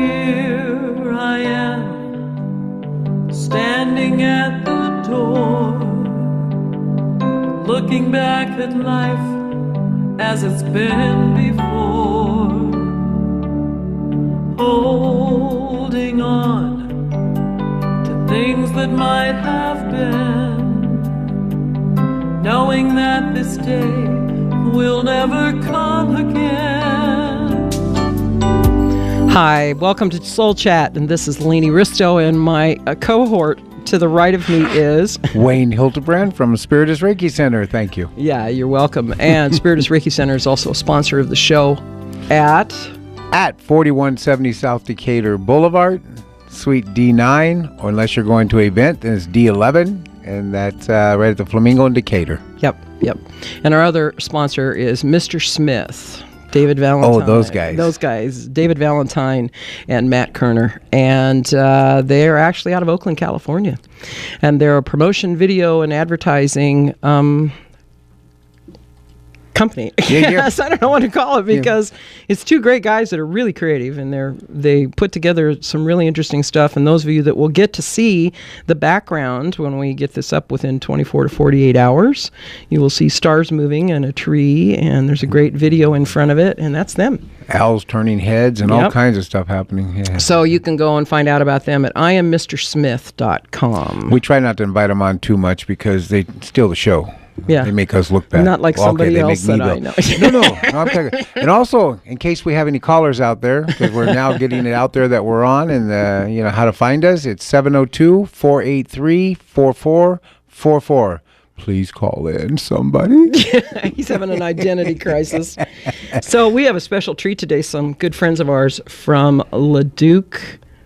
here I am, standing at the door, looking back at life as it's been before, holding on to things that might have been, knowing that this day will never come again. Hi, welcome to Soul Chat, and this is Lainey Risto, and my cohort to the right of me is Wayne Hildebrand from Spiritus Reiki Center. Thank you. Yeah, you're welcome. And Spiritus Reiki Center is also a sponsor of the show at 4170 South Decatur Boulevard, Suite D9, or unless you're going to an event, then it's D11, and that's right at the Flamingo in Decatur. Yep. And our other sponsor is Mr. Smith, David Valentine. Oh, those guys. Those guys, David Valentine and Matt Kerner. And they are actually out of Oakland, California. And they're a promotion, video, and advertising company. Yes, I don't know what to call it because it's two great guys that are really creative, and they put together some really interesting stuff. And those of you that will get to see the background when we get this up within 24 to 48 hours, you will see stars moving and a tree, and there's a great video in front of it, and that's them. Owls turning heads and all kinds of stuff happening. Yeah. So you can go and find out about them at IamMrSmith.com. We try not to invite them on too much because they steal the show. Yeah. They make us look bad. Not like somebody else that I know. No, I'm talking. And also, in case we have any callers out there, because we're now getting it out there that we're on, and how to find us, it's 702-483-4444. Please call in, somebody. He's having an identity crisis. So we have a special treat today. Some good friends of ours from Leduc,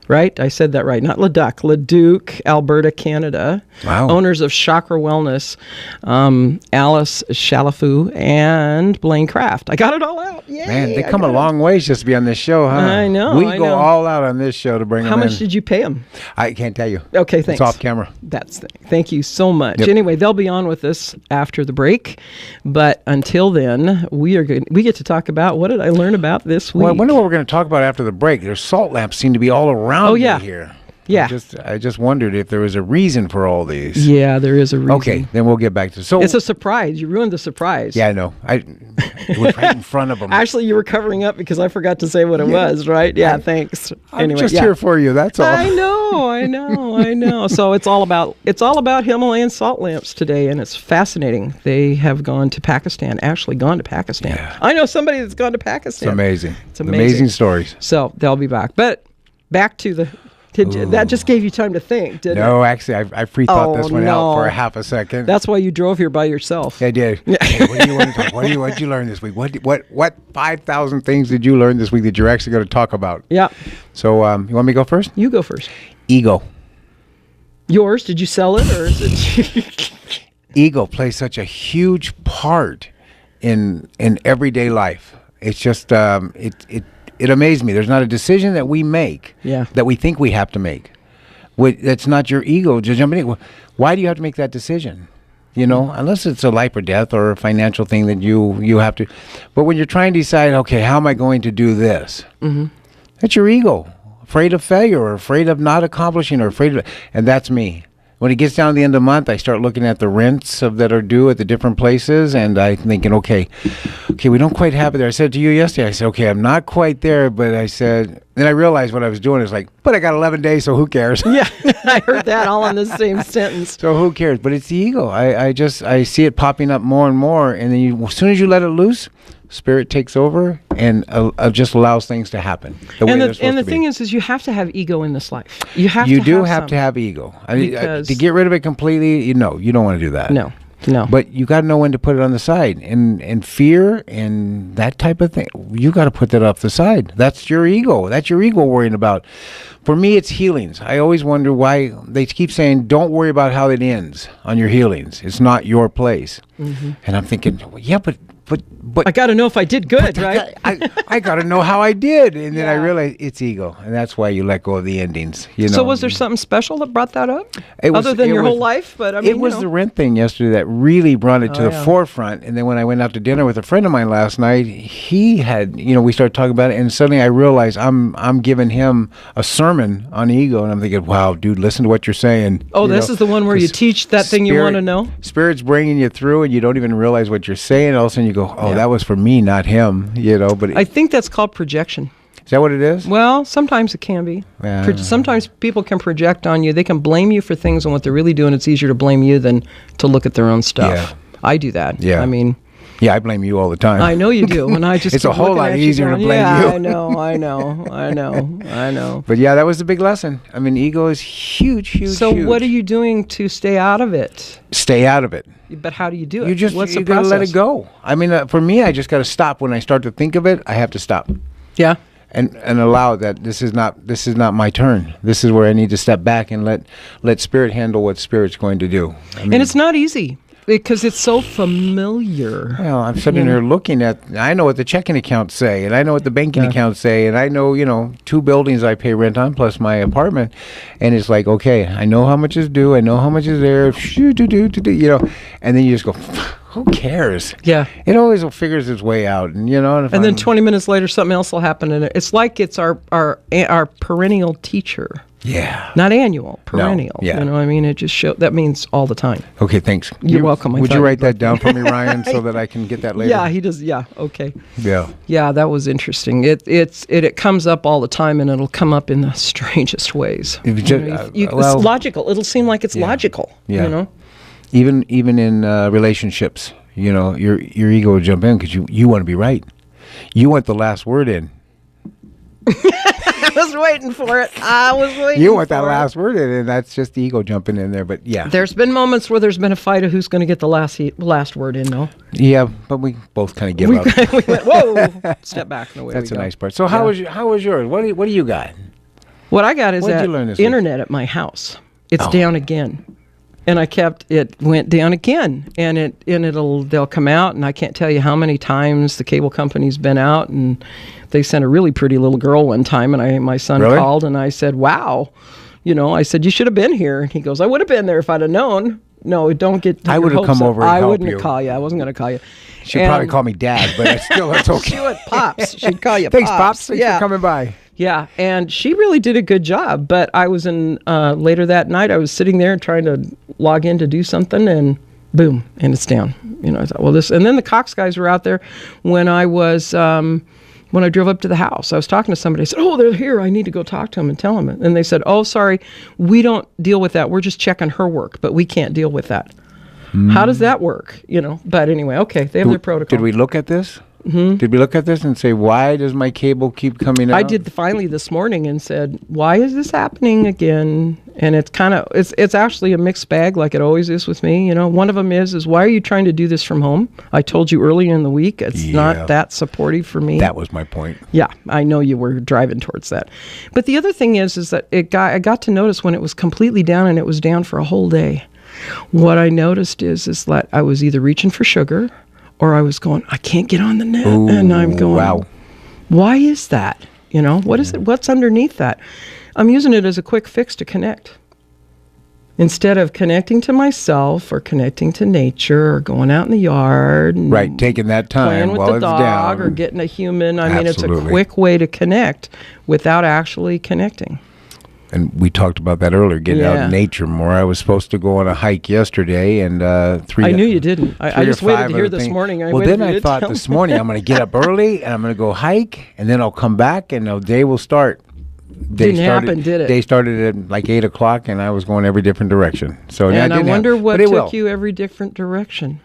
right? I said that right. Not Leduc. Leduc, Alberta, Canada. Wow. Owners of Chakra Wellness, Alice Shalafu and Blaine Kraft. I got it all out. Yay! Man, they come a long ways just to be on this show, huh? I know. We go all out on this show to bring them in. How much did you pay them? I can't tell you. Okay, thanks. It's off camera. Thank you so much. Yep. Anyway, they'll be on with us after the break. But until then, we get to talk about what did I learn about this week. Well, I wonder what we're going to talk about after the break. There's salt lamps seem to be all around me here. Yeah. I just wondered if there was a reason for all these. Yeah, there is a reason. Okay, then we'll get back to it. So it's a surprise. You ruined the surprise. Yeah, I know. It was right in front of them. Actually, you were covering up because I forgot to say what it was, right? Yeah, thanks. I'm just here for you. That's all. I know. So it's all about Himalayan salt lamps today, and it's fascinating. They have gone to Pakistan. Actually, gone to Pakistan. Yeah. I know somebody that's gone to Pakistan. It's amazing. Amazing stories. So they'll be back. But back to the. That just gave you time to think, didn't it? No, actually, I pre-thought this one out for a half a second. That's why you drove here by yourself. I did. Hey, what do you want to talk? What did you learn this week? What 5,000 things did you learn this week that you're actually going to talk about? Yeah. So you want me to go first? You go first. Ego. Yours? Did you sell it, or is it? Ego plays such a huge part in everyday life. It's just it amazed me. There's not a decision that we make that we think we have to make. That's not your ego just jumping in. Why do you have to make that decision? Unless it's a life or death or a financial thing that you have to. But when you're trying to decide, okay, how am I going to do this? Mm-hmm. That's your ego. Afraid of failure or afraid of not accomplishing and that's me. When it gets down to the end of the month, I start looking at the rents that are due at the different places, and I'm thinking, okay, we don't quite have it there. I said to you yesterday, I said, okay, I'm not quite there, but I said, then I realized what I was doing is like, but I got 11 days, so who cares? Yeah, I heard that all in the same sentence. So who cares? But it's the ego. I see it popping up more and more, and then as soon as you let it loose, Spirit takes over and just allows things to happen. The thing is you have to have ego in this life. You have to have ego. To get rid of it completely, you don't want to do that. No. But you got to know when to put it on the side. And fear and that type of thing, you got to put that off the side. That's your ego. That's your ego worrying about. For me, it's healings. I always wonder why they keep saying, don't worry about how it ends on your healings. It's not your place. Mm-hmm. And I'm thinking, yeah, but but I got to know if I did good, right? I got to know how I did, and then I realized it's ego, and that's why you let go of the endings. You know. So was there something special that brought that up, other than your whole life? But I mean, it was the rent thing yesterday that really brought it to the forefront. And then when I went out to dinner with a friend of mine last night, he had, we started talking about it, and suddenly I realized I'm giving him a sermon on ego, and I'm thinking, wow, dude, listen to what you're saying. Oh, this is the one where you teach that thing you want to know. Spirit's bringing you through, and you don't even realize what you're saying. All of a sudden, you go, "Oh, that was for me, not him." But I think that's called projection. Is that what it is? Well, sometimes it can be. Sometimes people can project on you. They can blame you for things, and what they're really doing, it's easier to blame you than to look at their own stuff. Yeah. I do that. Yeah. I mean... Yeah, I blame you all the time. I know you do, and I just it's a whole lot easier to blame you. I know. But yeah, that was the big lesson. I mean, ego is huge. So what are you doing to stay out of it? Stay out of it. But how do you do it? You gotta let it go. I mean, for me, I just gotta stop. When I start to think of it, I have to stop. Yeah. And allow that this is not my turn. This is where I need to step back and let Spirit handle what Spirit's going to do. I mean, and it's not easy. Because it's so familiar. Well, I'm sitting here looking at, I know what the checking accounts say, and I know what the banking accounts say, and I know, 2 buildings I pay rent on plus my apartment. And it's like, okay, I know how much is due, I know how much is there, and then you just go, who cares? Yeah. It always figures its way out. And, and then 20 minutes later, something else will happen. And it's like it's our perennial teacher. Yeah. Not annual, perennial. No, yeah. You know what I mean? It just that means all the time. Okay, thanks. You're welcome. Would you write that down for me, Ryan, so that I can get that later? Yeah, he does. Yeah, okay. Yeah. Yeah, that was interesting. It comes up all the time, and it'll come up in the strangest ways. It's logical. It'll seem like it's logical. Yeah. Even in relationships, your ego will jump in because you want to be right. You want the last word in. I was waiting for it. You want that last word in, and that's just the ego jumping in there. But yeah, there's been moments where there's been a fight of who's going to get the last word in, though. Yeah, but we both kind of give up. We went, whoa, step back, and away that's we go. A nice part. So how was yours? What do you got? What I got is that internet at my house. It's down again. And it went down again, and they'll come out, and I can't tell you how many times the cable company's been out, and they sent a really pretty little girl one time, and my son called, and I said, wow, I said, you should have been here. And he goes, I would have been there if I'd have known. No, don't get I would have come over and help you. I wouldn't have called you. I wasn't going to call you. She'd probably call me Dad, but it's okay. She would, Pops. She'd call you Thanks, Pops. Thanks for coming by. Yeah, and she really did a good job. But I was later that night, I was sitting there trying to log in to do something, and boom, and it's down. I thought, well, and then the Cox guys were out there when I was, when I drove up to the house. I was talking to somebody. I said, oh, they're here. I need to go talk to them and tell them. And they said, oh, sorry, we don't deal with that. We're just checking her work, but we can't deal with that. How does that work? But anyway, okay, they have their protocol. Did we look at this? Mm-hmm. Did we look at this and say, why does my cable keep coming out? I did finally this morning and said, why is this happening again? And it's it's actually a mixed bag like it always is with me. One of them is why are you trying to do this from home? I told you earlier in the week, it's not that supportive for me. That was my point. Yeah, I know you were driving towards that. But the other thing is that I got to notice when it was completely down, and it was down for a whole day. What I noticed is that I was either reaching for sugar, or I was going, I can't get on the net. Ooh, and I'm going, wow. Why is that? What is it? What's underneath that? I'm using it as a quick fix to connect. Instead of connecting to myself or connecting to nature or going out in the yard. And right, taking that time playing with while the it's dog down. Or getting a human. I mean, Absolutely. it's a quick way to connect without actually connecting. And we talked about that earlier, getting out in nature more. I was supposed to go on a hike yesterday, and I knew you didn't. I just waited to hear this morning. Then I thought this morning I'm going to get up early, and I'm going to go hike, and then I'll come back, and the day will start. Didn't happen, did it? They started at like 8 o'clock, and I was going every different direction. So and I wonder what took you every different direction.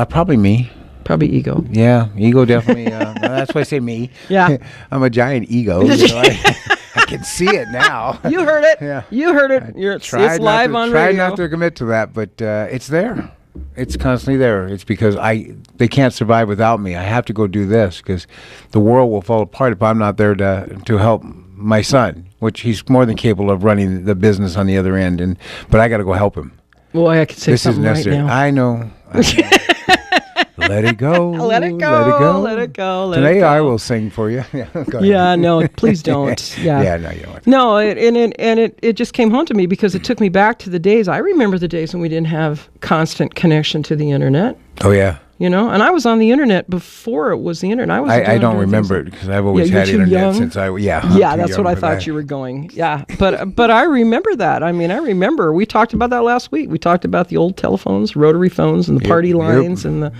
Probably me. Probably ego. Yeah, ego definitely. That's why I say me. Yeah. I'm a giant ego. I can see it now. You heard it. Yeah. You heard it. It's live on radio. Try not to commit to that, but it's there. It's constantly there. It's because they can't survive without me. I have to go do this because the world will fall apart if I'm not there to help my son, which he's more than capable of running the business on the other end. But I got to go help him. Well, I could say this something is necessary. Right now. I know. Let it go. Let it go. Let it go. Let it go. Let Today it go. I will sing for you. No, please don't. Yeah. Yeah, no, you don't. No, it just came home to me because it took me back to the days. I remember the days when we didn't have constant connection to the internet. Oh, yeah. And I was on the internet before it was the internet. I don't remember it because I've always had internet since that's what I thought you were going. Yeah, but I remember that. I mean, I remember we talked about that last week. We talked about the old telephones, rotary phones, and the party lines, and the.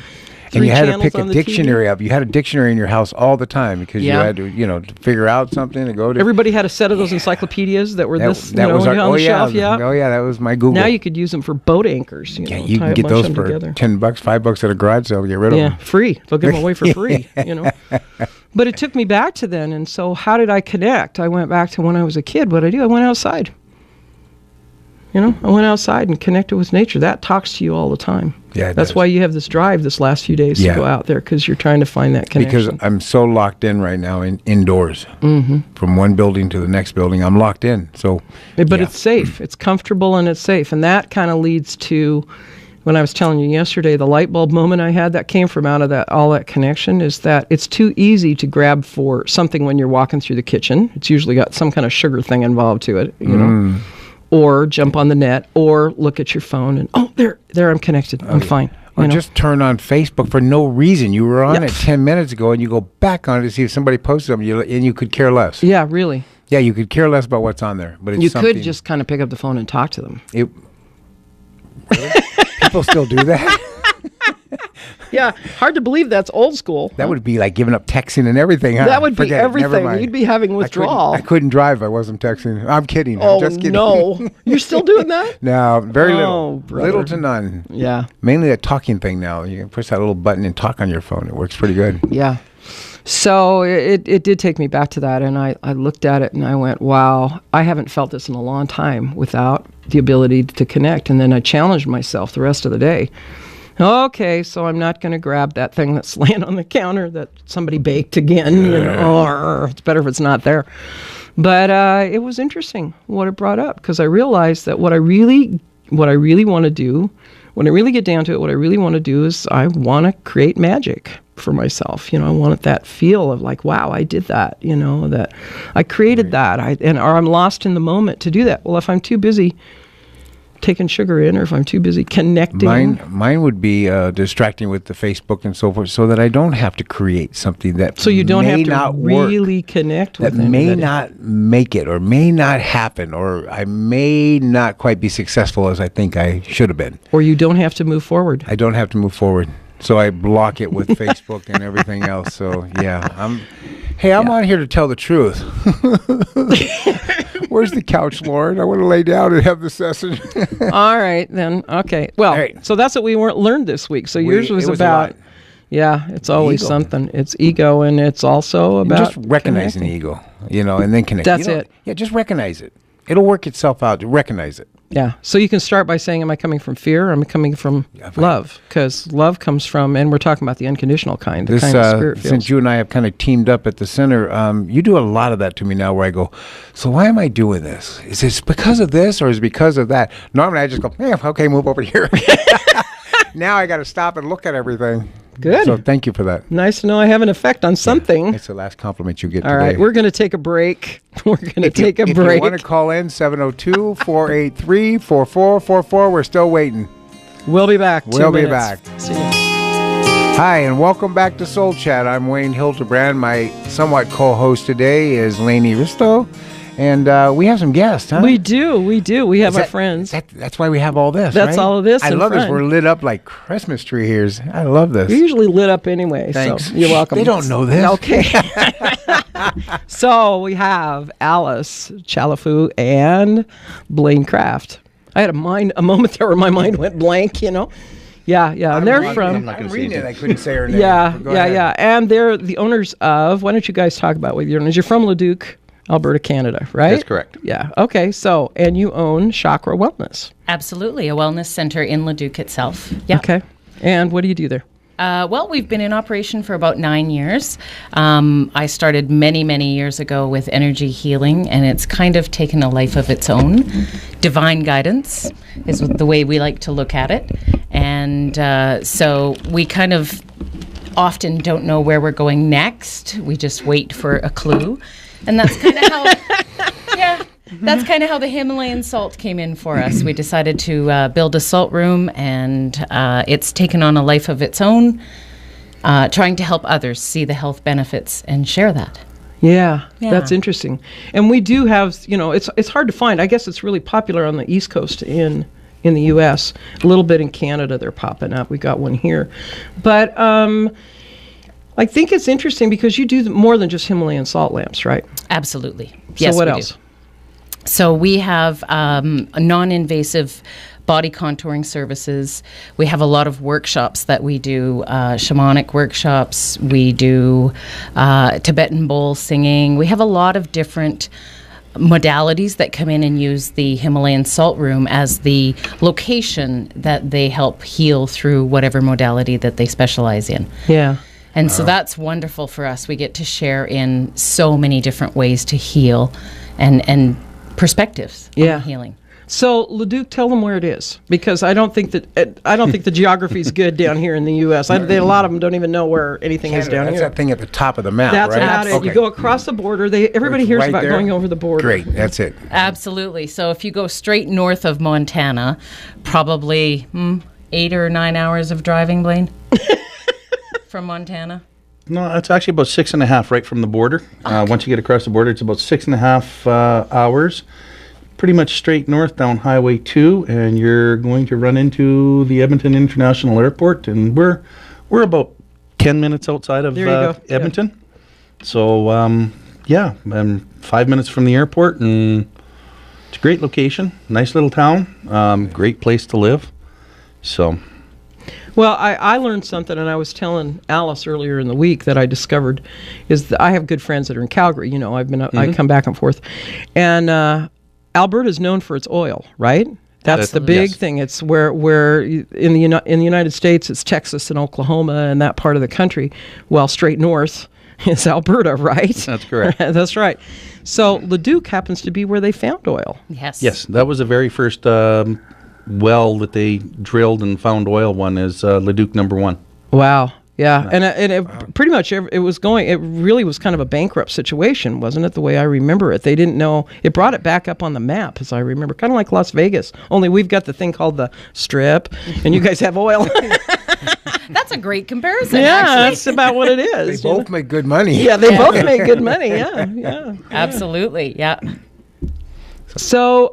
And you had to pick a dictionary up. You had a dictionary in your house all the time because you had to, to figure out something to go to. Everybody had a set of those encyclopedias that were on the shelf. Yeah. Oh yeah, that was my Google. Now you could use them for boat anchors. You can get those for $10, $5 at a garage sale. Get rid of them. Yeah, free. They'll give them away for free. But it took me back to then, and so how did I connect? I went back to when I was a kid. What did I do? I went outside. I went outside and connected with nature. That talks to you all the time. Yeah, that's why you have this drive this last few days to go out there because you're trying to find that connection. Because I'm so locked in right now indoors. From one building to the next building, I'm locked in. So, but it's safe. It's comfortable and it's safe. And that kind of leads to when I was telling you yesterday, the light bulb moment I had that came from out of all that connection is that it's too easy to grab for something when you're walking through the kitchen. It's usually got some kind of sugar thing involved to it, know. Or jump on the net, or look at your phone, and there I'm connected. I'm fine. Or just turn on Facebook for no reason. You were on it 10 minutes ago, and you go back on it to see if somebody posted something, and you could care less. Yeah, really. Yeah, you could care less about what's on there, but you could just kind of pick up the phone and talk to them. Really? People still do that? Yeah, hard to believe that's old school. That would be like giving up texting and everything. Huh? That would be everything. You'd be having withdrawal. I couldn't drive. I wasn't texting. I'm kidding. Oh, I'm just kidding. No. You're still doing that? No, very little. Brother. Little to none. Yeah. Mainly a talking thing now. You can push that little button and talk on your phone. It works pretty good. Yeah. So it did take me back to that, and I looked at it and I went, wow, I haven't felt this in a long time without the ability to connect. And then I challenged myself the rest of the day. Okay, so I'm not going to grab that thing that's laying on the counter that somebody baked again. Or it's better if it's not there. But it was interesting what it brought up because I realized that what I really want to do, when I really get down to it, what I really want to do is I want to create magic for myself. I want that feel of like, wow, I did that. That I created that. Or I'm lost in the moment to do that. Well, if I'm too busy taking sugar in, or if I'm too busy connecting. Mine would be distracting with the Facebook and so forth, so that I don't have to create something that so you don't have to really connect with that may not make it, or may not happen, or I may not quite be successful as I think I should have been. Or you don't have to move forward. I don't have to move forward, so I block it with Facebook and everything else. So yeah, I'm on here to tell the truth. Where's the couch, Lauren? I want to lay down and have the session. All right, then. Okay. Well, so that's what we learned this week. So yours was about, it's always ego. Something. It's ego, and it's also about just recognizing the ego, and then connect. That's it. Yeah, just recognize it. It'll work itself out. Recognize it. Yeah. So you can start by saying, am I coming from fear or am I coming from love? Because love comes from, and we're talking about the unconditional kind, the kind of spirit feels. Since you and I have kind of teamed up at the center, you do a lot of that to me now where I go, so why am I doing this? Is this because of this or is it because of that? Normally I just go, okay, move over here. Now I got to stop and look at everything. Good. So thank you for that. Nice to know I have an effect on something. It's the last compliment you get All today. All right, we're going to take a break. We're going to take a break. If you want to call in, 702-483-4444. We're still waiting. We'll be back. We'll be back. See you. Hi, and welcome back to Soul Chat. I'm Wayne Hildebrand. My somewhat co-host today is Lainey Risto. And we have some guests, huh? We do. We have our friends. That's why we have all this, That's right? all of this. I love this. We're lit up like Christmas tree here. I love this. We're usually lit up anyway. Thanks. So you're welcome. They don't know this. Okay. So we have Alice Chalafu and Blaine Craft. I had a moment there where my mind went blank, Yeah. And they're from. I'm reading it. I couldn't say her name. Yeah. And they're the owners of. Why don't you guys talk about what you're owners? You're from Leduc, Alberta, Canada, right? That's correct. Yeah. Okay. So, and you own Chakra Wellness. Absolutely. A wellness center in Leduc itself. Yeah. Okay. And what do you do there? Well, we've been in operation for about 9 years. I started many, many years ago with energy healing, and it's kind of taken a life of its own. Divine guidance is the way we like to look at it. And so we kind of often don't know where we're going next. We just wait for a clue. And that's kind of how, yeah, that's kind of how the Himalayan salt came in for us. We decided to build a salt room, and it's taken on a life of its own, trying to help others see the health benefits and share that. Yeah, that's interesting. And we do have, it's hard to find. I guess it's really popular on the East Coast in the U.S. A little bit in Canada, they're popping up. We got one here. But I think it's interesting because you do more than just Himalayan salt lamps, right? Absolutely. So yes, what we else? Do. So we have non-invasive body contouring services. We have a lot of workshops that we do, shamanic workshops. We do Tibetan bowl singing. We have a lot of different modalities that come in and use the Himalayan salt room as the location that they help heal through whatever modality that they specialize in. Yeah. And so that's wonderful for us. We get to share in so many different ways to heal and perspectives on healing. So, Leduc, tell them where it is, because I don't think the geography is good down here in the U.S. A lot of them don't even know where anything is down here. That's that thing at the top of the map, that's right? That's about it. You go across the border. Everybody hears about going over the border. Great, that's it. Absolutely. So if you go straight north of Montana, probably 8 or 9 hours of driving, Blaine, from Montana. No, it's actually about 6.5 right from the border. Once you get across the border, it's about 6.5 hours. Pretty much straight north down Highway 2, and you're going to run into the Edmonton International Airport, and we're about 10 minutes outside of Edmonton. Yeah. So, I'm 5 minutes from the airport, and it's a great location. Nice little town. Great place to live. So... Well, I learned something, and I was telling Alice earlier in the week that I discovered is that I have good friends that are in Calgary. I come back and forth, and Alberta is known for its oil, right? That's the big thing. It's where in the United States, it's Texas and Oklahoma and that part of the country. Well, straight north is Alberta, right? That's correct. That's right. So Leduc happens to be where they found oil. Yes. Yes, that was the very first well that they drilled and found oil one is Leduc number 1. Wow. Yeah. And it pretty much, it really was kind of a bankrupt situation, wasn't it? The way I remember it. They didn't know, it brought it back up on the map, as I remember, kind of like Las Vegas, only we've got the thing called the Strip, and you guys have oil. That's a great comparison, yeah, actually. That's about what it is. They both make good money. Yeah, they both make good money, yeah. Absolutely, yeah. So,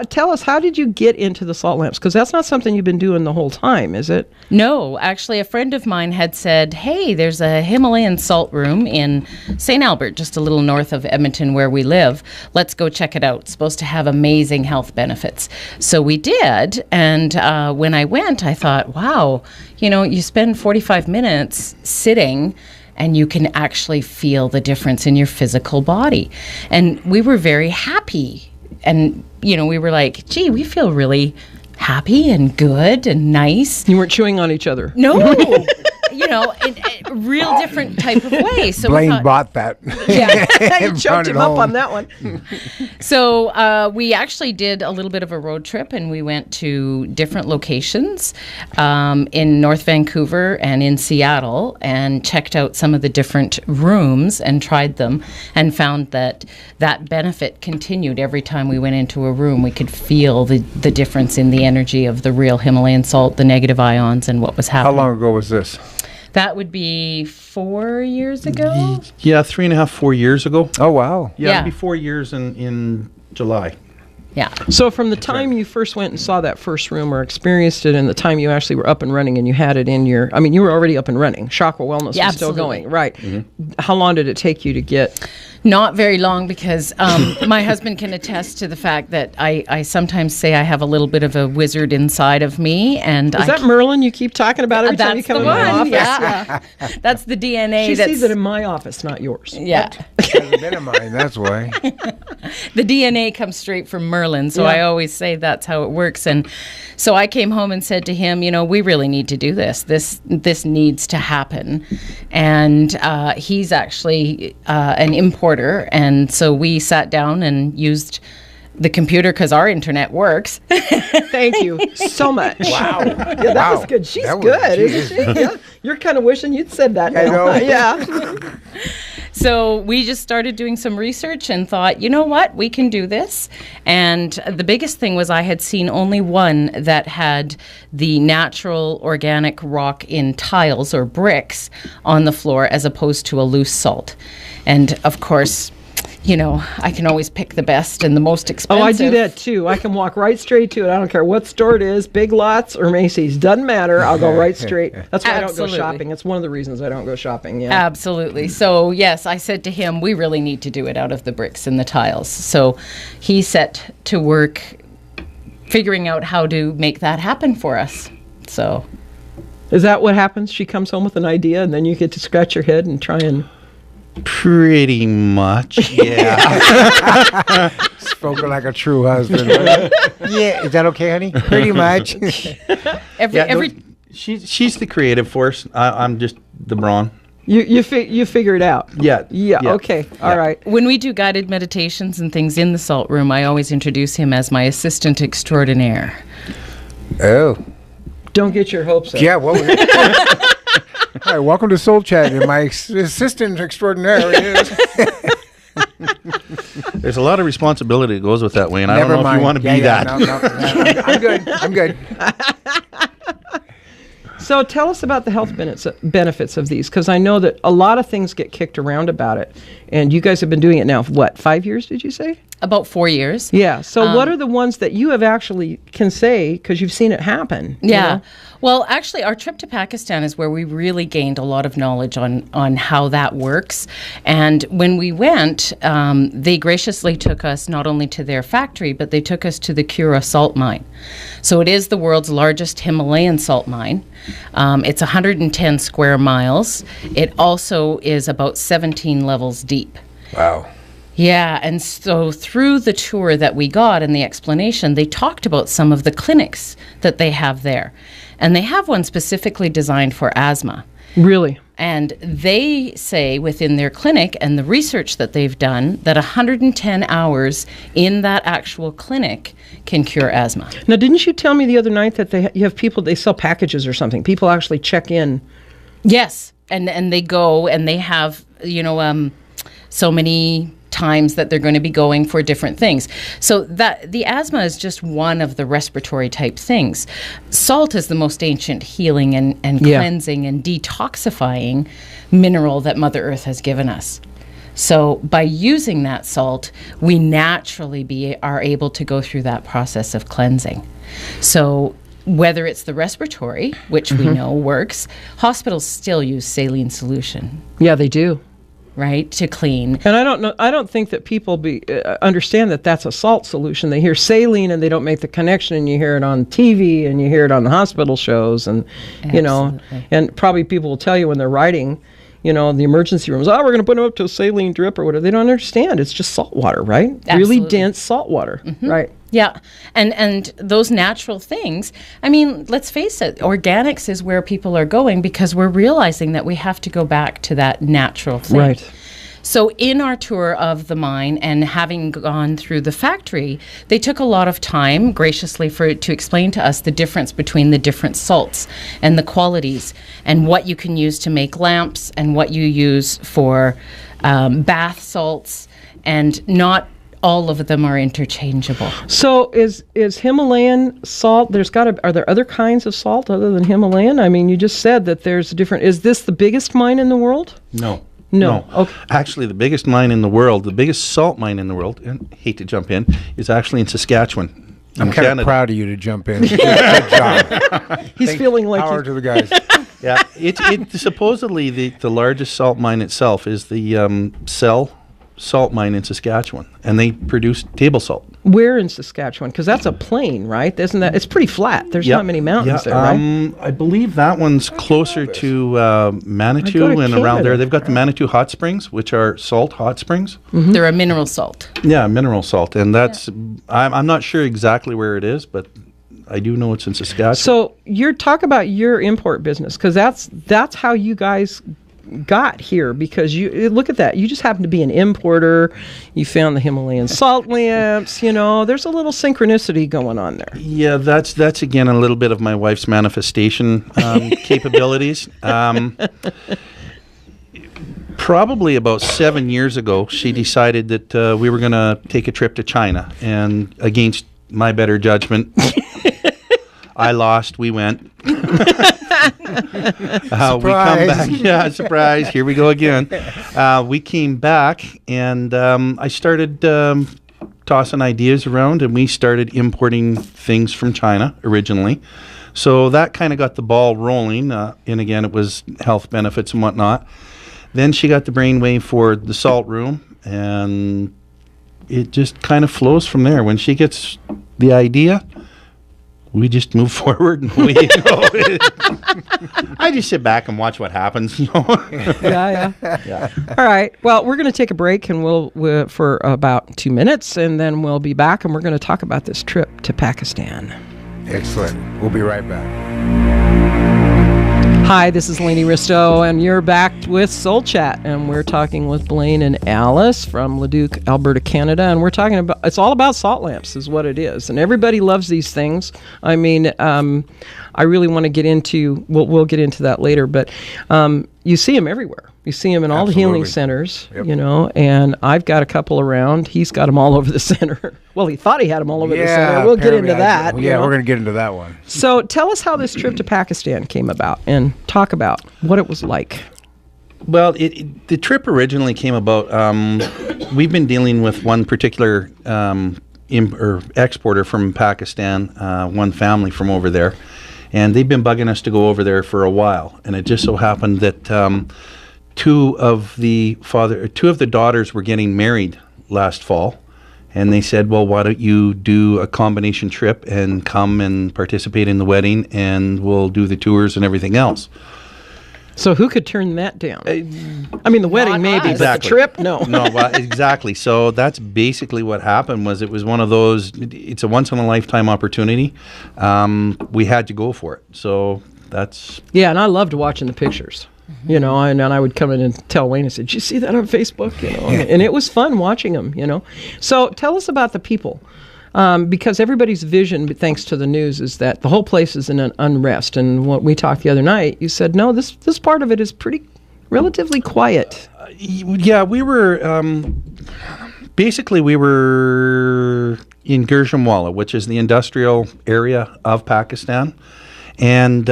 tell us, how did you get into the salt lamps? Because that's not something you've been doing the whole time, is it? No, actually, a friend of mine had said, hey, there's a Himalayan salt room in St. Albert, just a little north of Edmonton where we live. Let's go check it out. It's supposed to have amazing health benefits. So we did, and when I went, I thought, wow, you spend 45 minutes sitting, and you can actually feel the difference in your physical body. And we were very happy. And, we were like, gee, we feel really happy and good and nice. You weren't chewing on each other. No. In a real different type of way. So Blaine bought that. Yeah. You choked him up on that one. So we actually did a little bit of a road trip, and we went to different locations in North Vancouver and in Seattle, and checked out some of the different rooms and tried them, and found that benefit continued every time we went into a room. We could feel the difference in the energy of the real Himalayan salt, the negative ions, and what was happening. How long ago was this? That would be 4 years ago. Yeah, 3.5, 4 years ago. Oh, wow. Yeah, it'll be 4 years in July. Yeah. So from the time you first went and saw that first room or experienced it, and the time you actually were up and running and you had it in you were already up and running. Chakra Wellness was still going. Right. Mm-hmm. How long did it take you to get? Not very long, because my husband can attest to the fact that I sometimes say I have a little bit of a wizard inside of me. And is that Merlin you keep talking about every time you come in my office? Yeah. That's the DNA. She sees it in my office, not yours. Yeah. It hasn't been in mine, that's why. The DNA comes straight from Merlin, so I always say that's how it works. And so I came home and said to him, we really need to do this. This needs to happen. And he's actually an importer, and so we sat down and used the computer because our internet works. Thank you so much. Wow. Yeah, that was good. She's good, isn't she? Yeah. You're kind of wishing you'd said that. I know. Yeah. So we just started doing some research and thought, you know what, we can do this. And the biggest thing was I had seen only one that had the natural organic rock in tiles or bricks on the floor as opposed to a loose salt. And of course, I can always pick the best and the most expensive. Oh, I do that too. I can walk right straight to it. I don't care what store it is, Big Lots or Macy's. Doesn't matter. I'll go right straight. That's why I don't go shopping. It's one of the reasons I don't go shopping. Yeah. Absolutely. So, yes, I said to him, we really need to do it out of the bricks and the tiles. So he set to work figuring out how to make that happen for us. So. Is that what happens? She comes home with an idea and then you get to scratch your head and try and... Pretty much, yeah. Spoken like a true husband. Yeah, is that okay, honey? Pretty much. She's the creative force. I'm just the brawn. You figure it out. Yeah. Okay. All right. When we do guided meditations and things in the salt room, I always introduce him as my assistant extraordinaire. Oh. Don't get your hopes up. Yeah. What was it? Hi, welcome to Soul Chat. And my assistant extraordinaire is. There's a lot of responsibility that goes with that, Wayne. I don't know if you want to be that. No, I'm good. So tell us about the health benefits of these, because I know that a lot of things get kicked around about it. And you guys have been doing it now, what, 5 years, did you say? About 4 years. Yeah. So what are the ones that you have actually can say, because you've seen it happen? Yeah. Well, actually, our trip to Pakistan is where we really gained a lot of knowledge on how that works. And when we went, they graciously took us not only to their factory, but they took us to the Kura salt mine. So it is the world's largest Himalayan salt mine. It's 110 square miles. It also is about 17 levels deep. Wow. Yeah, and so through the tour that we got and the explanation, they talked about some of the clinics that they have there. And they have one specifically designed for asthma. Really? And they say within their clinic and the research that they've done that 110 hours in that actual clinic can cure asthma. Now, didn't you tell me the other night that you have people, they sell packages or something? People actually check in. Yes, and they go and they have, so many times that they're going to be going for different things. So that the asthma is just one of the respiratory type things. Salt is the most ancient healing and cleansing and detoxifying mineral that Mother Earth has given us. So by using that salt, we naturally are able to go through that process of cleansing. So whether it's the respiratory, which we know works, hospitals still use saline solution. Yeah, they do. Right, to clean. And I don't think that people understand that that's a salt solution. They hear saline and they don't make the connection, and you hear it on TV and you hear it on the hospital shows, and and probably people will tell you when they're writing, the emergency rooms, we're going to put them up to a saline drip or whatever. They don't understand. It's just salt water, right? Absolutely. Really dense salt water, right? Yeah, and those natural things, let's face it, organics is where people are going because we're realizing that we have to go back to that natural thing. Right. So in our tour of the mine and having gone through the factory, they took a lot of time graciously to explain to us the difference between the different salts and the qualities and what you can use to make lamps and what you use for bath salts, and not all of them are interchangeable. So is Himalayan salt, are there other kinds of salt other than Himalayan? You just said that there's different, is this the biggest mine in the world? No. Okay. Actually, the biggest mine in the world, the biggest salt mine in the world, and I hate to jump in, is actually in Saskatchewan. I'm kind of proud of you to jump in. Good job. He's feeling like power to the guys. Yeah, it's supposedly the largest salt mine itself is the Cell salt mine in Saskatchewan, and they produce table salt. Where in Saskatchewan? Because that's a plain, right? Isn't that? It's pretty flat. There's not many mountains there, right? I believe that one's closer to Manitou and around there. They've got the Manitou hot springs, which are salt hot springs. Mm-hmm. They're a mineral salt. Yeah, mineral salt, and that's I'm not sure exactly where it is, but I do know it's in Saskatchewan. So you're talk about your import business, because that's how you guys got here, because you look at that, you just happen to be an importer, you found the Himalayan salt lamps, there's a little synchronicity going on there. Yeah, that's again a little bit of my wife's manifestation capabilities. Probably about 7 years ago, she decided that we were going to take a trip to China, and against my better judgment, I lost, we went. Surprise. We come back. Yeah, surprise. Here we go again. We came back, and I started tossing ideas around, and we started importing things from China originally. So that kind of got the ball rolling. And again, it was health benefits and whatnot. Then she got the brainwave for the salt room, and it just kind of flows from there. When she gets the idea, we just move forward, and I just sit back and watch what happens. Yeah. All right. Well, we're going to take a break, and we'll for about 2 minutes, and then we'll be back, and we're going to talk about this trip to Pakistan. Excellent. We'll be right back. Hi, this is Lainey Risto, and you're back with Soul Chat, and we're talking with Blaine and Alice from Leduc, Alberta, Canada, and we're talking about, it's all about salt lamps is what it is, and everybody loves these things. I mean, I really want to get into, we'll get into that later, but you see them everywhere. You see them in all the healing centers, and I've got a couple around. He's got them all over the center. Well, he thought he had them all over the center. We'll get into that. Yeah, we're going to get into that one. So tell us how this trip to Pakistan came about, and talk about what it was like. Well, the trip originally came about, we've been dealing with one particular exporter from Pakistan, one family from over there, and they've been bugging us to go over there for a while. And it just so happened that two of the daughters were getting married last fall, and they said, well, why don't you do a combination trip and come and participate in the wedding, and we'll do the tours and everything else. So who could turn that down? I mean, the wedding maybe, but the trip, no. No, well, exactly. So that's basically what happened. Was it was one of those, it's a once-in-a-lifetime opportunity. We had to go for it. So that's... Yeah, and I loved watching the pictures. And I would come in and tell Wayne, I said, did you see that on Facebook? And it was fun watching them, So tell us about the people. Because everybody's vision, thanks to the news, is that the whole place is in an unrest. And what we talked the other night, you said, no, this part of it is relatively quiet. Yeah, we were, basically we were in Gujranwala, which is the industrial area of Pakistan. And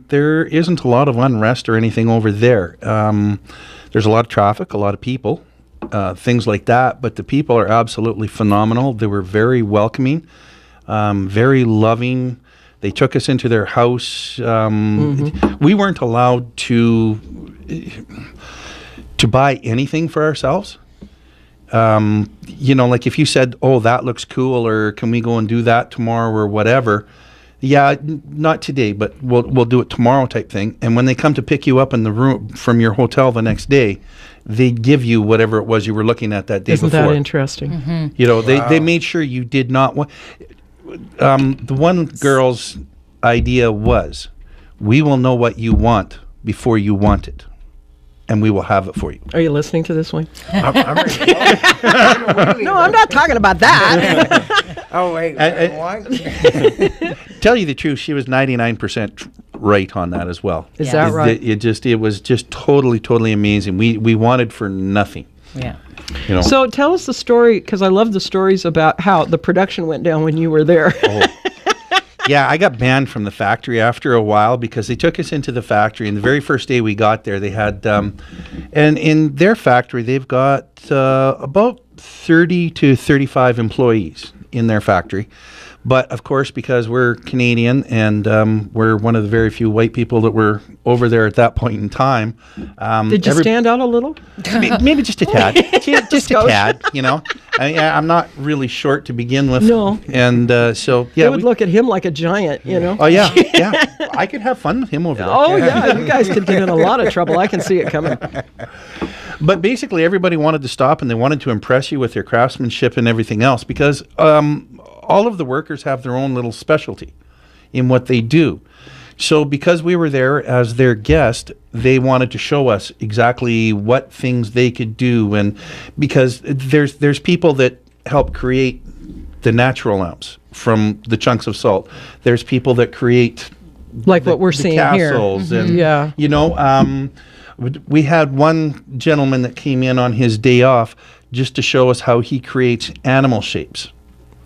there isn't a lot of unrest or anything over there. There's a lot of traffic, a lot of people. Things like that, but the people are absolutely phenomenal. They were very welcoming, very loving. They took us into their house. We weren't allowed to buy anything for ourselves. Like if you said, oh, that looks cool, or can we go and do that tomorrow or whatever, yeah, not today, but we'll do it tomorrow type thing. And when they come to pick you up in the room from your hotel the next day, they give you whatever it was you were looking at that day before. Isn't that interesting? Mm-hmm. They made sure you did not want... the one girl's idea was, we will know what you want before you want it, and we will have it for you. Are you listening to this one? I'm ready. No, I'm not talking about that. Oh, wait. Tell you the truth, she was 99% right on that as well. Is that right? It was just totally amazing. We wanted for nothing. Yeah. So tell us the story, because I love the stories about how the production went down when you were there. Yeah, I got banned from the factory after a while because they took us into the factory, and the very first day we got there, they had, and in their factory, they've got about 30 to 35 employees in their factory. But of course, because we're Canadian and we're one of the very few white people that were over there at that point in time. Did you stand out a little? Maybe just a tad. Just a tad, you know. I'm not really short to begin with. No. And so, yeah. They would look at him like a giant, you know. Oh, yeah. Yeah. I could have fun with him over there. Oh, yeah. You guys could get in a lot of trouble. I can see it coming. But basically, everybody wanted to stop and they wanted to impress you with their craftsmanship and everything else because all of the workers have their own little specialty in what they do. So because we were there as their guest, they wanted to show us exactly what things they could do. And because there's people that help create the natural lamps from the chunks of salt. There's people that create like what we're seeing here. And, yeah. You know, we had one gentleman that came in on his day off just to show us how he creates animal shapes.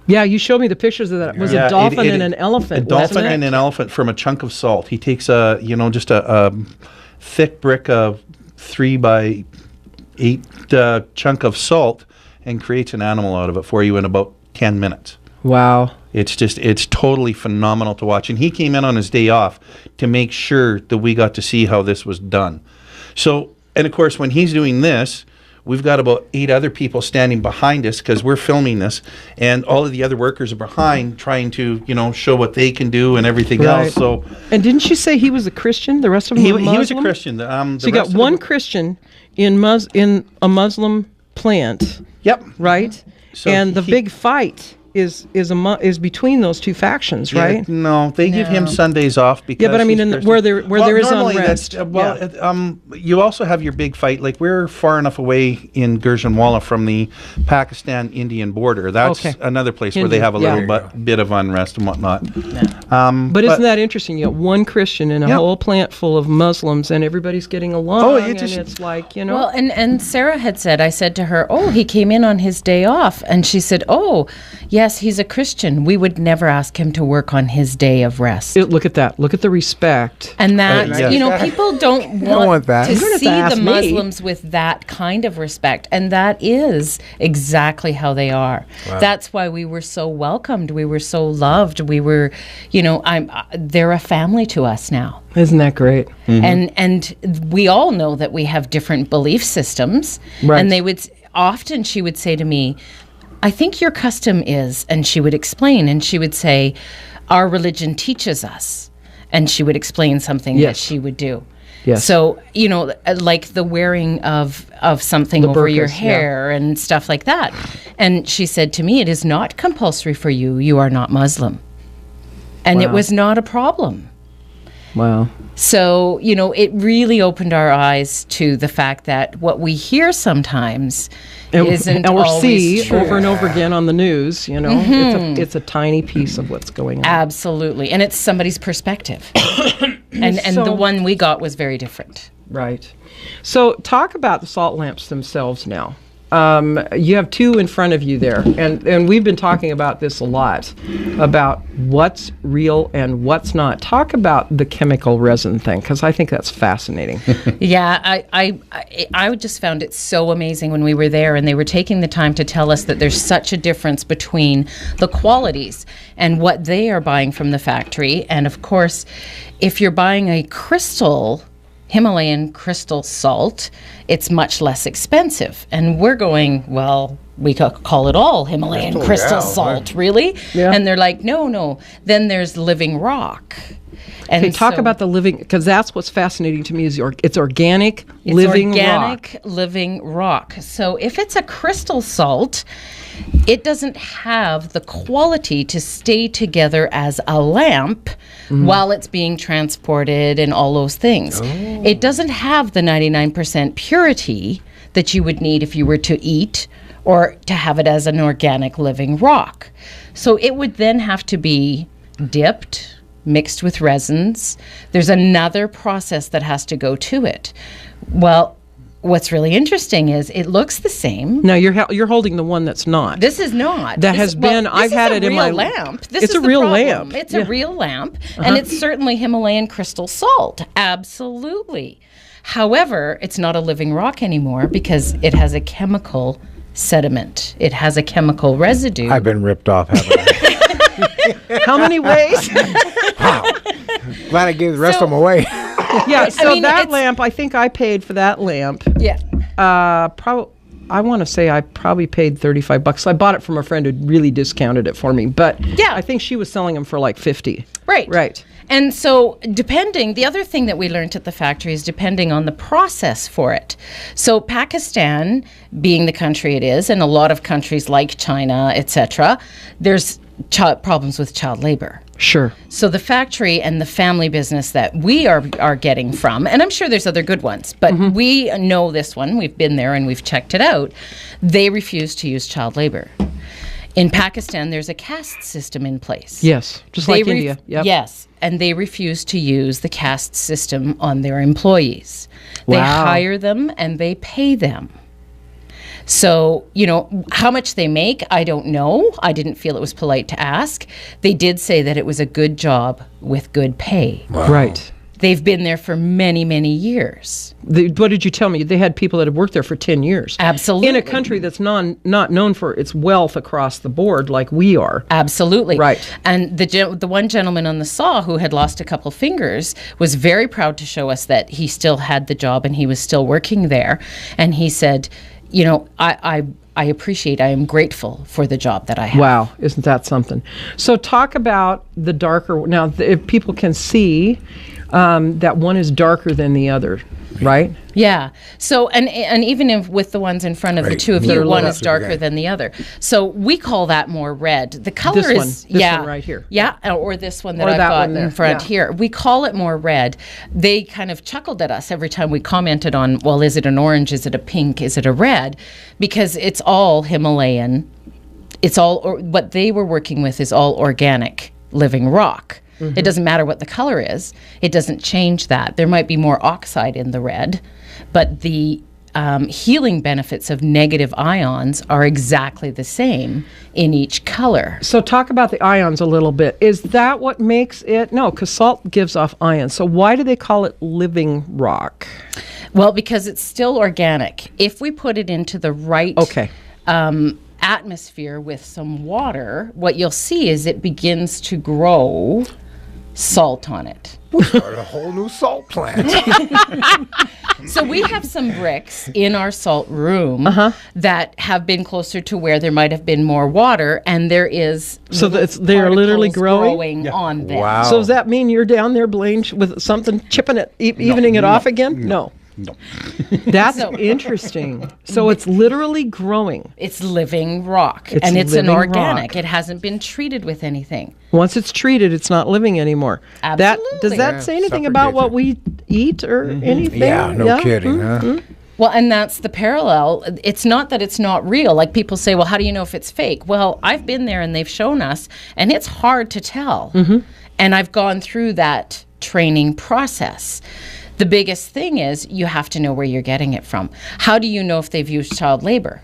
Yeah, you showed me the pictures of that. It was a dolphin and an elephant. A dolphin and an elephant from a chunk of salt. He takes just a thick brick of 3 by 8 chunk of salt and creates an animal out of it for you in about 10 minutes. Wow. It's totally phenomenal to watch. And he came in on his day off to make sure that we got to see how this was done. So, and of course, when he's doing this, we've got about 8 other people standing behind us because we're filming this, and all of the other workers are behind trying to, show what they can do and everything else. So, and didn't you say he was a Christian? The rest of them were Muslim? He was a Christian. So you got one Christian in a Muslim plant. Yep. Right? So and the big fight is between those two factions, right? No, they give him Sundays off because but I mean, where there is unrest. You also have your big fight. Like we're far enough away in Gurjanwala from the Pakistan-Indian border. That's another place where they have a little bit of unrest and whatnot. But isn't that interesting? You got one Christian in a whole plant full of Muslims, and everybody's getting along. And it's like Well, and Sarah had said, I said to her, "Oh, he came in on his day off," and she said, "Oh, yes, he's a Christian. We would never ask him to work on his day of rest." Look at that. Look at the respect. And that, people don't want that. To see the Muslims with that kind of respect. And that is exactly how they are. Wow. That's why we were so welcomed. We were so loved. We were, they're a family to us now. Isn't that great? Mm-hmm. And we all know that we have different belief systems. Right. And she would say to me, "I think your custom is," and she would explain, and she would say, "Our religion teaches us," and she would explain something that she would do. Yes. So, like the wearing of something over your hair and stuff like that. And she said to me, "It is not compulsory for you. You are not Muslim." And it was not a problem. Wow. So, it really opened our eyes to the fact that what we hear sometimes isn't always see true. Over and over again on the news, it's a tiny piece of what's going on. Absolutely. And it's somebody's perspective. and the one we got was very different. Right. So talk about the salt lamps themselves now. You have 2 in front of you there, and we've been talking about this a lot, about what's real and what's not. Talk about the chemical resin thing, because I think that's fascinating. Yeah, I just found it so amazing when we were there, and they were taking the time to tell us that there's such a difference between the qualities and what they are buying from the factory. And of course, if you're buying a Himalayan crystal salt, it's much less expensive. And we're going, well, we could call it all Himalayan crystal salt, really? Yeah. And they're like, no. Then there's living rock. And talk about the living, because that's what's fascinating to me is it's organic, living rock. So if it's a crystal salt, it doesn't have the quality to stay together as a lamp while it's being transported and all those things. Oh. It doesn't have the 99% purity that you would need if you were to eat or to have it as an organic living rock. So it would then have to be dipped, mixed with resins. There's another process that has to go to it. Well, what's really interesting is it looks the same. No, you're holding the one that's not. This is not. I've had it in my lamp. It's a real lamp. It's a real lamp, and it's certainly Himalayan crystal salt. Absolutely. However, it's not a living rock anymore because it has a chemical sediment. It has a chemical residue. I've been ripped off, haven't I? How many ways? Wow. Glad I gave the rest of them away. Yeah, so that lamp, I think I paid for that lamp. Yeah. I want to say I probably paid $35. I bought it from a friend who really discounted it for me, but yeah, I think she was selling them for like $50. Right. And so the other thing that we learned at the factory is depending on the process for it. So Pakistan, being the country it is, and a lot of countries like China, etc., there's problems with child labor. Sure. So the factory and the family business that we are getting from, and I'm sure there's other good ones, but we know this one, we've been there and we've checked it out, they refuse to use child labor. In Pakistan, there's a caste system in place. Yes, just like India. Yep. Yes, and they refuse to use the caste system on their employees. Wow. They hire them and they pay them. So, how much they make, I don't know. I didn't feel it was polite to ask. They did say that it was a good job with good pay. Wow. Right. They've been there for many, many years. What did you tell me? They had people that had worked there for 10 years. Absolutely. In a country that's not known for its wealth across the board like we are. Absolutely. Right. And the one gentleman on the saw who had lost a couple fingers was very proud to show us that he still had the job and he was still working there. And he said, I am grateful for the job that I have. Wow, isn't that something? So talk about the darker, now if people can see that one is darker than the other, right? Yeah. So, and even with the ones in front of the two of you, one is darker than the other. So we call that more red. The color this one right here. Yeah, or this one that I've got in front here. We call it more red. They kind of chuckled at us every time we commented on, well, is it an orange? Is it a pink? Is it a red? Because it's all Himalayan. It's all, what they were working with is all organic living rock. Mm-hmm. It doesn't matter what the color is. It doesn't change that. There might be more oxide in the red, but the healing benefits of negative ions are exactly the same in each color. So talk about the ions a little bit. Is that what makes it? No, because salt gives off ions. So why do they call it living rock? Well, because it's still organic. If we put it into the right atmosphere with some water, what you'll see is it begins to grow salt on it. We started a whole new salt plant. So we have some bricks in our salt room that have been closer to where there might have been more water, and there is they are literally growing on them. Wow. So does that mean you're down there, Blaine, with something chipping it, evening it off again? No. That's interesting. So it's literally growing. It's living rock. And it's an organic. It hasn't been treated with anything. Once it's treated, it's not living anymore. Absolutely. Does that say anything about what we eat or anything? Yeah, no kidding, huh? Well, and that's the parallel. It's not that it's not real. Like people say, well, how do you know if it's fake? Well, I've been there and they've shown us, and it's hard to tell. And I've gone through that training process. The biggest thing is you have to know where you're getting it from. How do you know if they've used child labor?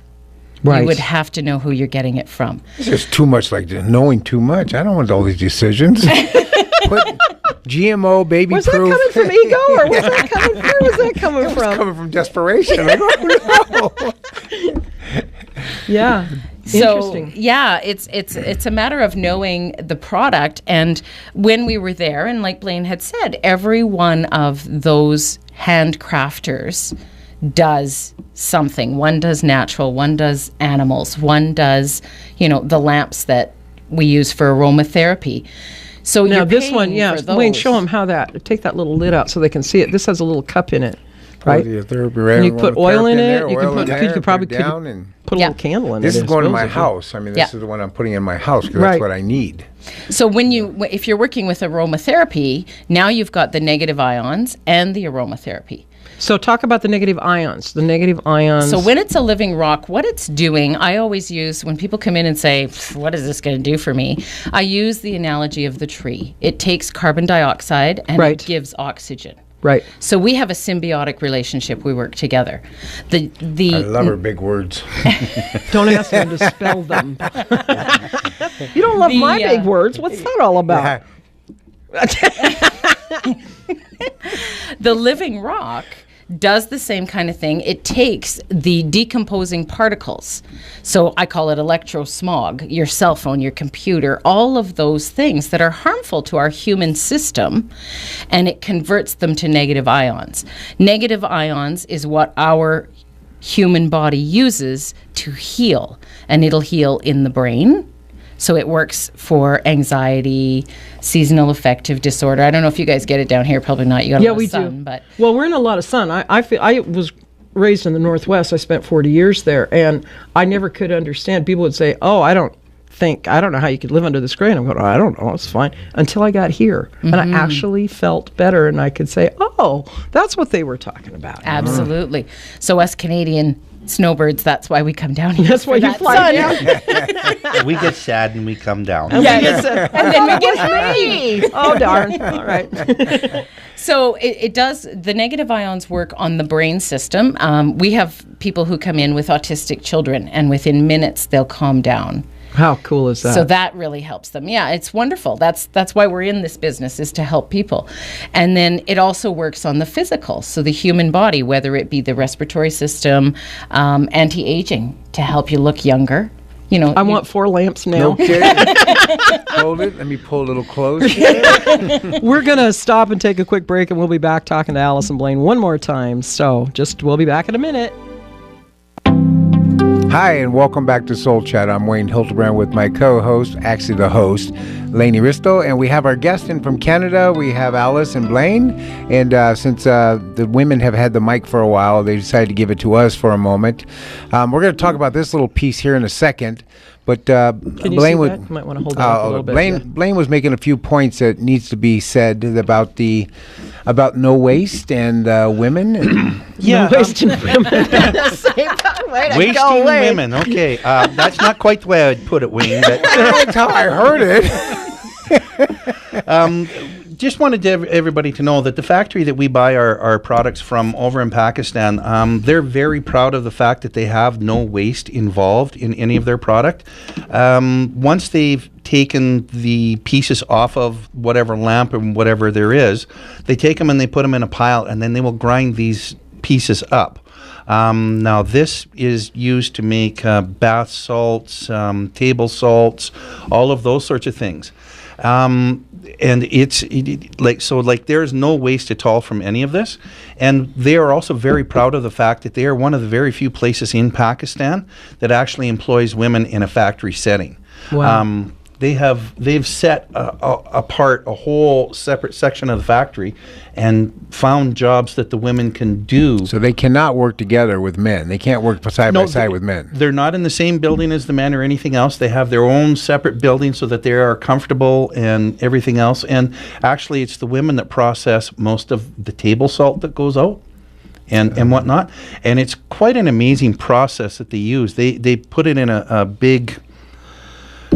Right. You would have to know who you're getting it from. It's just too much, like knowing too much. I don't want all these decisions. Put GMO, baby was proof. Was that coming from ego, or was that coming from? Where was that coming from? Coming from desperation. I don't know. Yeah. So yeah, it's a matter of knowing the product. And when we were there, and like Blaine had said, every one of those handcrafters does something. One does natural, one does animals, one does, the lamps that we use for aromatherapy. So now you're this one, Wayne, show them how take that little lid out so they can see it. This has a little cup in it. Right? And you put oil in it. You could probably put a little candle in it. This is going to my house. I mean, this is the one I'm putting in my house because that's what I need. So if you're working with aromatherapy, now you've got the negative ions and the aromatherapy. So talk about the negative ions. The negative ions. So when it's a living rock, what it's doing, I always use, when people come in and say, what is this going to do for me? I use the analogy of the tree. It takes carbon dioxide and it gives oxygen. Right. So we have a symbiotic relationship. We work together. I love her big words. Don't ask them to spell them. You don't love my big words. What's that all about? The living rock does the same kind of thing. It takes the decomposing particles. So I call it electrosmog, your cell phone, your computer, all of those things that are harmful to our human system, and it converts them to negative ions. Negative ions is what our human body uses to heal, and it'll heal in the brain. So it works for anxiety, seasonal affective disorder. I don't know if you guys get it down here. Probably not. You got a lot of sun, do. But well, we're in a lot of sun. I was raised in the Northwest. I spent 40 years there, and I never could understand. People would say, "Oh, I don't know how you could live under this gray." And I'm going, "I don't know, it's fine." Until I got here, and I actually felt better, and I could say, "Oh, that's what they were talking about." Absolutely. So us Canadian snowbirds, that's why we come down here. That's why you fly down. We get sad and we come down. And then we get me. Oh, darn. All right. So it does, the negative ions work on the brain system. We have people who come in with autistic children, and within minutes they'll calm down. How cool is that? So that really helps them. Yeah, it's wonderful. That's why we're in this business, is to help people. And then it also works on the physical, so the human body, whether it be the respiratory system, anti-aging, to help you look younger. You know, I want 4 lamps now. Okay. Hold it. Let me pull a little closer. We're going to stop and take a quick break, and we'll be back talking to Allison Blaine one more time. So we'll be back in a minute. Hi, and welcome back to Soul Chat. I'm Wayne Hildebrand with my co-host, actually the host, Lainey Risto, and we have our guest in from Canada. We have Allison Blaine, and since the women have had the mic for a while, they decided to give it to us for a moment. We're going to talk about this little piece here in a second, but Blaine would, you might want to hold it up a little bit. Blaine was making a few points that needs to be said about no waste and women. Yeah, no waste and women. Wasting women. Okay, that's not quite the way I'd put it, Wayne. But that's how I heard it. Just wanted everybody to know that the factory that we buy our products from over in Pakistan, they're very proud of the fact that they have no waste involved in any of their product. Once they've taken the pieces off of whatever lamp or whatever there is, they take them and they put them in a pile, and then they will grind these pieces up. Now this is used to make bath salts, table salts, all of those sorts of things. And there's no waste at all from any of this. And they are also very proud of the fact that they are one of the very few places in Pakistan that actually employs women in a factory setting. Wow. They've set apart a whole separate section of the factory and found jobs that the women can do. So they cannot work together with men. They can't work side by side with men. They're not in the same building as the men or anything else. They have their own separate building so that they are comfortable and everything else. And actually, it's the women that process most of the table salt that goes out and whatnot. And it's quite an amazing process that they use. They put it in a big...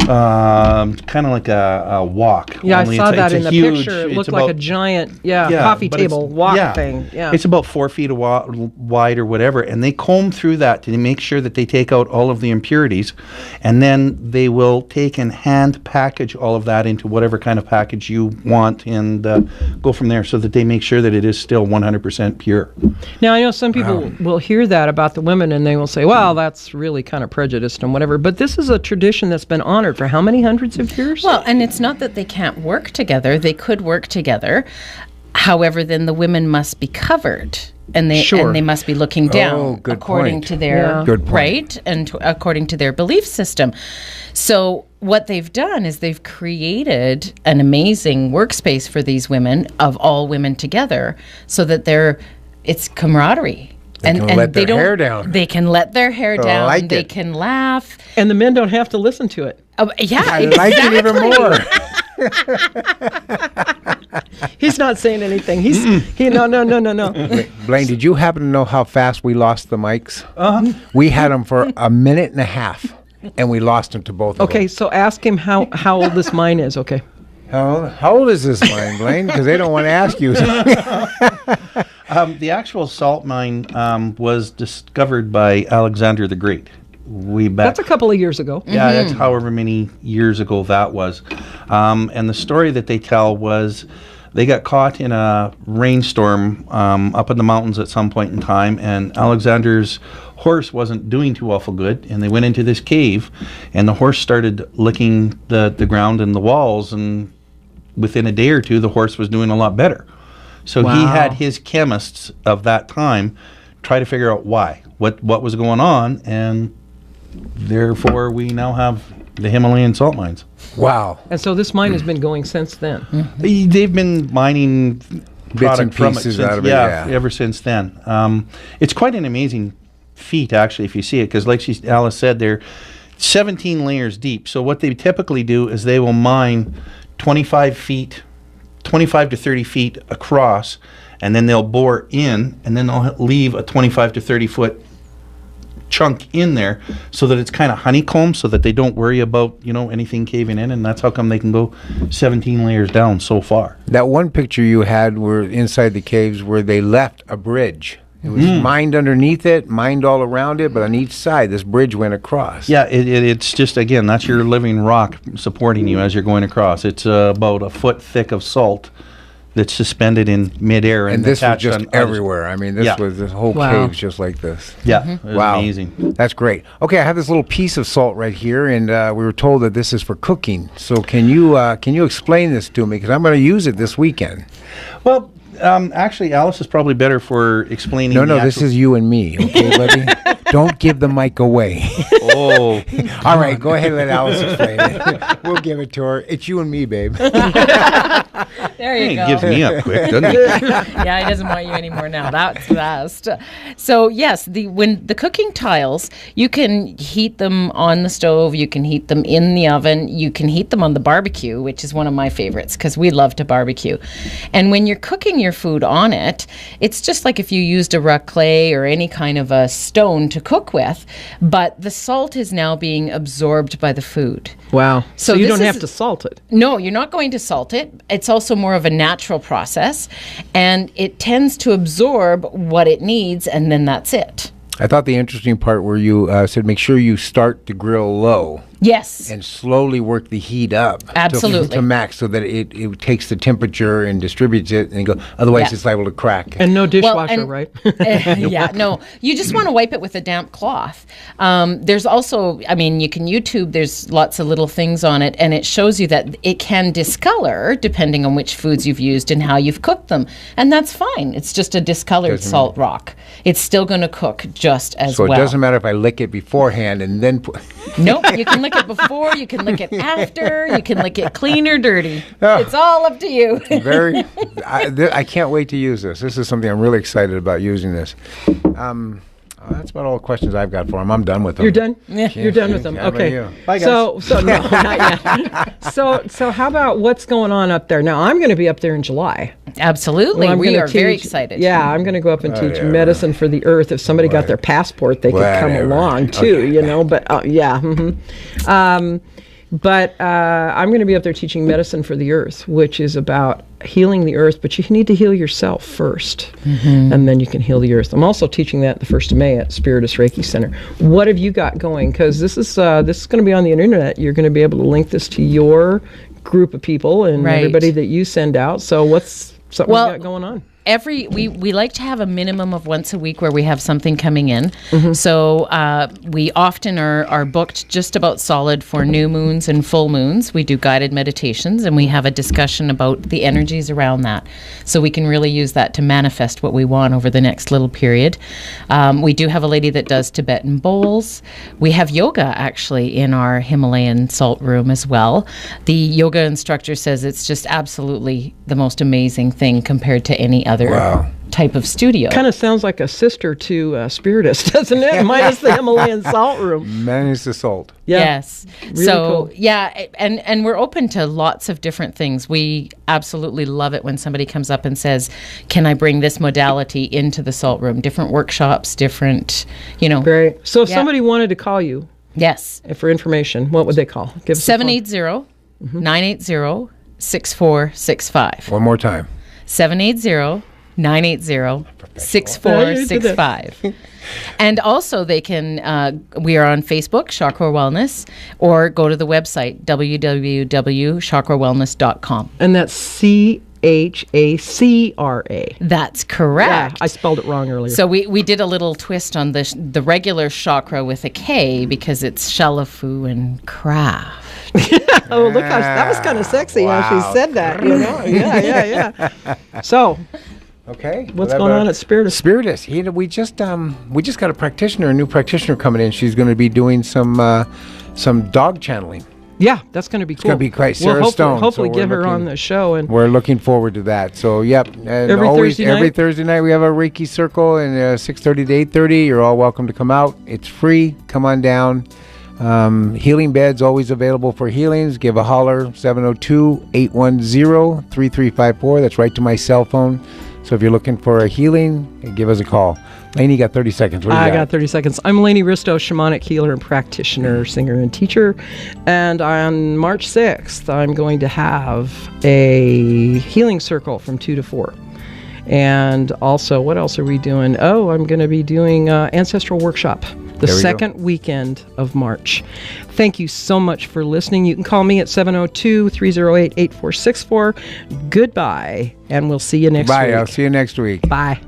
kind of like a wok. Yeah, I saw that in the picture. It looked like a giant, coffee table wok thing. Yeah, it's about 4 feet wide or whatever, and they comb through that to make sure that they take out all of the impurities, and then they will take and hand package all of that into whatever kind of package you want, and go from there, so that they make sure that it is still 100% pure. Now, I know some people will hear that about the women, and they will say, "Well, that's really kind of prejudiced and whatever." But this is a tradition that's been honored for how many hundreds of years? Well, and it's not that they can't work together. They could work together. However, then the women must be covered, and they must be looking down according to their right and according to their belief system. So what they've done is they've created an amazing workspace for these women, of all women together, so that it's camaraderie. They can let their hair down. They can let their hair down. They can laugh. And the men don't have to listen to it. Yeah, I like it even more. He's not saying anything. No. Blaine, did you happen to know how fast we lost the mics? We had them for a minute and a half, and we lost them to both of them. Okay, so ask him how old this mine is, okay? How old is this mine, Blaine? Because they don't want to ask you. The actual salt mine was discovered by Alexander the Great. That's a couple of years ago. Yeah, that's however many years ago that was. And the story that they tell was They got caught in a rainstorm up in the mountains at some point in time, and Alexander's horse wasn't doing too awful good, and they went into this cave, and the horse started licking the ground and the walls, and within a day or two, the horse was doing a lot better. So he had his chemists of that time try to figure out what was going on, and therefore we now have the Himalayan salt mines. Wow. And so this mine has been going since then. They've been mining Bits and product from it pieces since, out of it, yeah. ever since then. It's quite an amazing feat, actually, if you see it, because like Alice said, they're 17 layers deep. So what they typically do is they will mine 25 to 30 feet across, and then they'll bore in, and then they'll leave a 25 to 30 foot chunk in there so that it's kind of honeycomb, so that they don't worry about anything caving in, and that's how come they can go 17 layers down so far. That one picture you had were inside the caves where they left a bridge. It was mined underneath it, mined all around it, but on each side this bridge went across. Yeah, it's just, again, that's your living rock supporting you as you're going across. It's about a foot thick of salt that's suspended in midair and this was just everywhere. I mean, this whole cave's just like this. Yeah, it was amazing. That's great. Okay, I have this little piece of salt right here, and we were told that this is for cooking. So can you explain this to me? Because I'm going to use it this weekend. Well, actually, Alice is probably better for explaining. No, this is you and me, okay, buddy? Don't give the mic away. Oh. All right, go ahead and let Alice explain it. We'll give it to her. It's you and me, babe. There you go. He gives me up quick, doesn't he? Yeah, he doesn't want you anymore now. That's fast. So yes, when the cooking tiles, you can heat them on the stove, you can heat them in the oven, you can heat them on the barbecue, which is one of my favorites because we love to barbecue. And when you're cooking your food on it, it's just like if you used a raclette or any kind of a stone to cook with, but the salt is now being absorbed by the food. Wow. So you don't have to salt it. No, you're not going to salt it. It's also more of a natural process, and it tends to absorb what it needs, and then that's it. I thought the interesting part where you said make sure you start the grill low. Yes. And slowly work the heat up. Absolutely. To max so that it takes the temperature and distributes it and go. Otherwise, it's liable to crack. And no dishwasher, right? Yeah, no. You just want to wipe it with a damp cloth. There's also, you can YouTube, there's lots of little things on it, and it shows you that it can discolor depending on which foods you've used and how you've cooked them. And that's fine. It's just a discolored salt rock. It's still going to cook just as well. So it doesn't matter if I lick it beforehand and then put... Nope, you can lick it before, you can lick it after, you can lick it clean or dirty. It's all up to you. I can't wait to use this. This is something I'm really excited about using this. That's about all the questions I've got for him. I'm done with them. You're done? Yeah. You're done with them. Okay. Bye, guys. So no, not yet. So how about what's going on up there? Now, I'm going to be up there in July. Absolutely. Well, we are very excited. Yeah, I'm going to go up and teach medicine for the earth. If somebody got their passport, they could come along too, But yeah. But I'm going to be up there teaching medicine for the earth, which is about healing the earth, but you need to heal yourself first, and then you can heal the earth. I'm also teaching that the 1st of May at Spiritus Reiki Center. What have you got going? Because this is going to be on the internet. You're going to be able to link this to your group of people and everybody that you send out. So what's something you got going on? We like to have a minimum of once a week where we have something coming in. So we often are booked just about solid for new moons and full moons. We do guided meditations, and we have a discussion about the energies around that. So we can really use that to manifest what we want over the next little period. We do have a lady that does Tibetan bowls. We have yoga actually in our Himalayan salt room as well. The yoga instructor says it's just absolutely the most amazing thing compared to any other type of studio. Kind of sounds like a sister to Spiritus, doesn't it? Minus the Himalayan salt room. Minus the salt. Yeah. Yes. Really so cool. yeah, and we're open to lots of different things. We absolutely love it when somebody comes up and says, "Can I bring this modality into the salt room?" Different workshops, different, Great. So if somebody wanted to call you, yes, for information, what would they call? Give us 780-980-6465. One more time. 780-980-6465. And also they can, we are on Facebook, Chakra Wellness, or go to the website, www.chakrawellness.com. And that's Chakra. That's correct. Yeah, I spelled it wrong earlier. So we did a little twist on the regular chakra with a K because it's Shalafu and craft. Oh, look how that was kind of sexy how she said that. You know? Yeah. So. Okay. What's going on at Spiritus? Spiritus. We just got a new practitioner coming in. She's going to be doing some dog channeling. Yeah, that's going to be cool. It's going to be great. Sarah Stone. Hopefully get her on the show. And we're looking forward to that. So, yep. And every Thursday night we have a Reiki circle, and 6:30 to 8:30. You're all welcome to come out. It's free. Come on down. Healing beds always available for healings. Give a holler, 702-810-3354. That's right to my cell phone. So if you're looking for a healing, give us a call. Lainey, you got 30 seconds. What do you got? I got 30 seconds. I'm Lainey Risto, shamanic healer and practitioner, singer and teacher. And on March 6th, I'm going to have a healing circle from 2 to 4. And also, what else are we doing? Oh, I'm going to be doing Ancestral Workshop the second weekend of March. Thank you so much for listening. You can call me at 702-308-8464. Goodbye, and we'll see you next week. Bye. I'll see you next week. Bye.